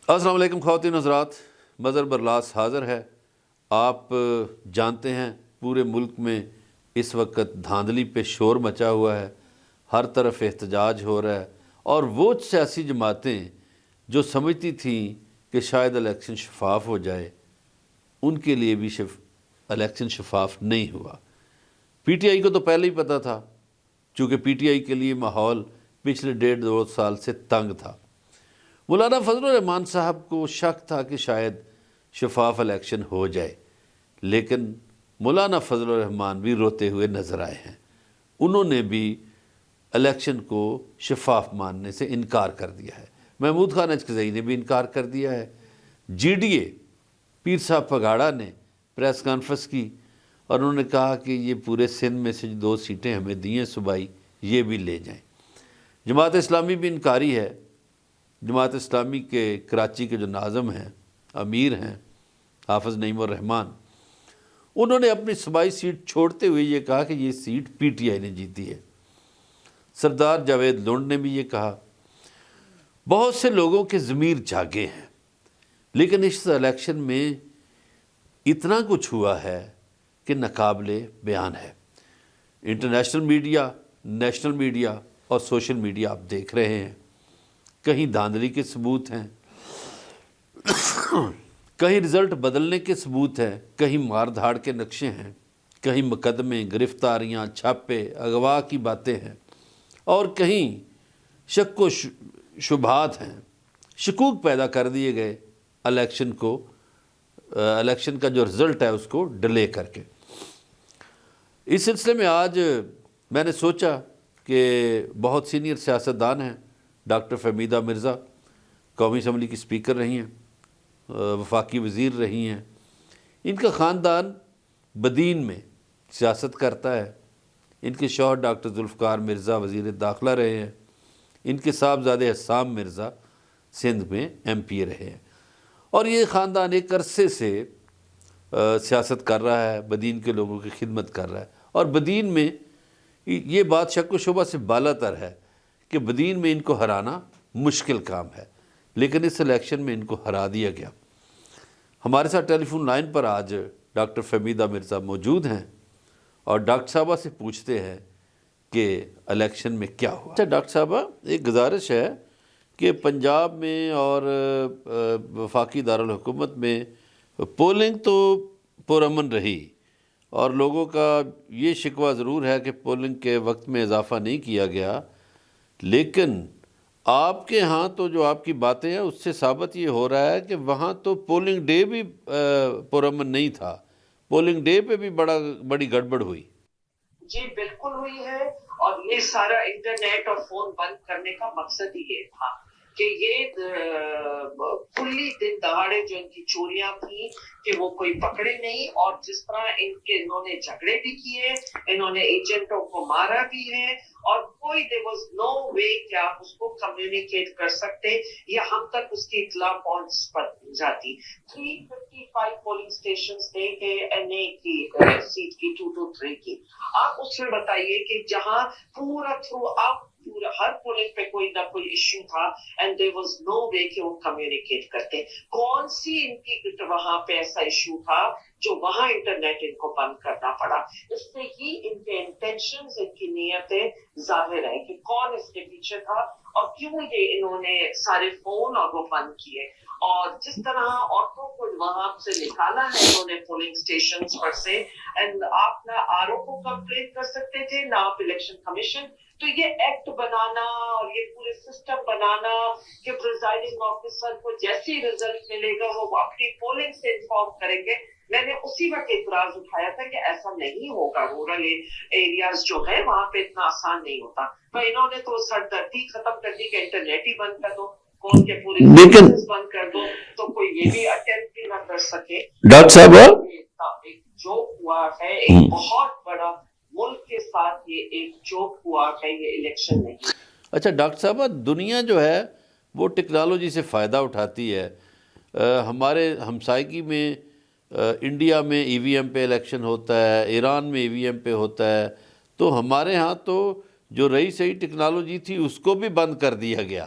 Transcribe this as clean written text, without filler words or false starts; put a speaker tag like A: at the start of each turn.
A: السلام علیکم خواتین حضرات، مظہر برلاس حاضر ہے۔ آپ جانتے ہیں پورے ملک میں اس وقت دھاندلی پہ شور مچا ہوا ہے، ہر طرف احتجاج ہو رہا ہے، اور وہ سیاسی جماعتیں جو سمجھتی تھیں کہ شاید الیکشن شفاف ہو جائے، ان کے لیے بھی الیکشن شفاف نہیں ہوا۔ پی ٹی آئی کو تو پہلے ہی پتہ تھا، چونکہ پی ٹی آئی کے لیے ماحول پچھلے 1.5-2 سال سے تنگ تھا۔ مولانا فضل الرحمان صاحب کو شک تھا کہ شاید شفاف الیکشن ہو جائے، لیکن مولانا فضل الرحمان بھی روتے ہوئے نظر آئے ہیں۔ انہوں نے بھی الیکشن کو شفاف ماننے سے انکار کر دیا ہے۔ محمود خان اچکزئی نے بھی انکار کر دیا ہے۔ جی ڈی اے پیر صاحب پگاڑا نے پریس کانفرنس کی اور انہوں نے کہا کہ یہ پورے سندھ میں سے 2 سیٹیں ہمیں دی ہیں صوبائی، یہ بھی لے جائیں۔ جماعت اسلامی بھی انکاری ہے۔ جماعت اسلامی کے کراچی کے جو ناظم ہیں، امیر ہیں حافظ نعیم الرحمان، انہوں نے اپنی صوبائی سیٹ چھوڑتے ہوئے یہ کہا کہ یہ سیٹ پی ٹی آئی نے جیتی ہے۔ سردار جاوید لونڈ نے بھی یہ کہا۔ بہت سے لوگوں کے ضمیر جاگے ہیں، لیکن اس الیکشن میں اتنا کچھ ہوا ہے کہ ناقابل بیان ہے۔ انٹرنیشنل میڈیا، نیشنل میڈیا اور سوشل میڈیا آپ دیکھ رہے ہیں، کہیں دھاندلی کے ثبوت ہیں، کہیں رزلٹ بدلنے کے ثبوت ہیں، کہیں مار دھاڑ کے نقشے ہیں، کہیں مقدمے، گرفتاریاں، چھاپے، اغوا کی باتیں ہیں، اور کہیں شک و شبہات ہیں۔ شکوک پیدا کر دیے گئے الیکشن کا جو رزلٹ ہے اس کو ڈیلے کر کے۔ اس سلسلے میں آج میں نے سوچا کہ بہت سینئر سیاستدان ہیں، ڈاکٹر فہمیدہ مرزا قومی اسمبلی کی سپیکر رہی ہیں، وفاقی وزیر رہی ہیں، ان کا خاندان بدین میں سیاست کرتا ہے۔ ان کے شوہر ڈاکٹر ذوالفقار مرزا وزیر داخلہ رہے ہیں، ان کے صاحبزادے حسام مرزا سندھ میں ایم پی رہے ہیں، اور یہ خاندان ایک عرصے سے سیاست کر رہا ہے، بدین کے لوگوں کی خدمت کر رہا ہے، اور بدین میں یہ بات شک و شبہ سے بالا تر ہے کہ بدین میں ان کو ہرانا مشکل کام ہے، لیکن اس الیکشن میں ان کو ہرا دیا گیا۔ ہمارے ساتھ ٹیلی فون لائن پر آج ڈاکٹر فہمیدہ مرزا موجود ہیں، اور ڈاکٹر صاحبہ سے پوچھتے ہیں کہ الیکشن میں کیا ہوا۔ اچھا ڈاکٹر صاحبہ، ایک گزارش ہے کہ پنجاب میں اور وفاقی دارالحکومت میں پولنگ تو پرامن رہی، اور لوگوں کا یہ شکوہ ضرور ہے کہ پولنگ کے وقت میں اضافہ نہیں کیا گیا، لیکن آپ کے ہاں تو جو آپ کی باتیں ہیں اس سے ثابت یہ ہو رہا ہے کہ وہاں تو پولنگ ڈے بھی پرامن نہیں تھا، پولنگ ڈے پہ بھی بڑی گڑبڑ ہوئی۔
B: جی بالکل ہوئی ہے، اور یہ سارا انٹرنیٹ اور فون بند کرنے کا مقصد ہی یہ تھا کہ یہ کلی دن دہاڑے جو ان کی چوریاں تھیں کہ وہ کوئی پکڑے نہیں، اور جس طرح انہوں نے جھگڑے بھی کیے، انہوں نے ایجنٹوں کو مارا بھی ہے، اور کوئی there was no way کہ آپ اس کو کمیونیکیٹ کر سکتے یا ہم تک اس کی اطلاع پہنچ جاتی۔ 355 پولنگ اسٹیشنز تھے کہ این اے کی سیٹ کی 223 کی۔ آپ اس میں بتائیے کہ جہاں پورا تھرو آؤٹ ہر پولنگ پہ کوئی نہ کوئی ایشو تھا، and there was no way کہ وہ کمیونیکیٹ کرتے۔ کون سی ان کی وہاں پہ ایسا ایشو تھا جو وہاں انٹرنیٹ ان کو بند کرنا پڑا؟ اس سے ہی ان کے انٹینشنز، ان کی نیتیں ظاہر ہے کہ کون اس کے پیچھے تھا اور کیوں یہ انہوں نے سارے فون اور وہ بند کیے۔ اور جس طرح عورتوں کو وہاں سے نکالا ہے انہوں نے پولنگ اسٹیشنز پر سے، اینڈ آپ نہ آر او کو کمپلین کر سکتے تھے نہ آپ الیکشن کمیشن۔ تو یہ ایکٹ بنانا اور یہ پورے سسٹم بنانا کہ پریزائڈنگ آفیسر کو جیسے ہی رزلٹ ملے گا وہ اپنی پولنگ سے انفارم کریں گے، میں نے اسی وقت اعتراض اٹھایا تھا کہ ایسا نہیں ہوگا، رورل ایریاز جو ہے وہاں پہ اتنا آسان نہیں ہوتا۔ تو انہوں نے تو سردردی ختم کر دی کہ انٹرنیٹ ہی بند کر دو، فون کے پورے سروسز بند کر دو، تو کوئی یہ بھی اٹیمپٹ بھی نہ کر سکے۔
A: ڈاکٹر صاحب
B: ایک جوک ہوا ہے، ایک بہت بڑا ملک کے ساتھ یہ ایک جوک ہوا ہے، یہ الیکشن نہیں۔
A: اچھا ڈاکٹر صاحبہ، دنیا جو ہے وہ ٹیکنالوجی سے فائدہ اٹھاتی ہے۔ ہمارے ہمسائیگی میں انڈیا میں ای وی ایم پہ الیکشن ہوتا ہے، ایران میں ای وی ایم پہ ہوتا ہے، تو ہمارے ہاں تو جو رہی صحیح ٹیکنالوجی تھی اس کو بھی بند کر دیا گیا۔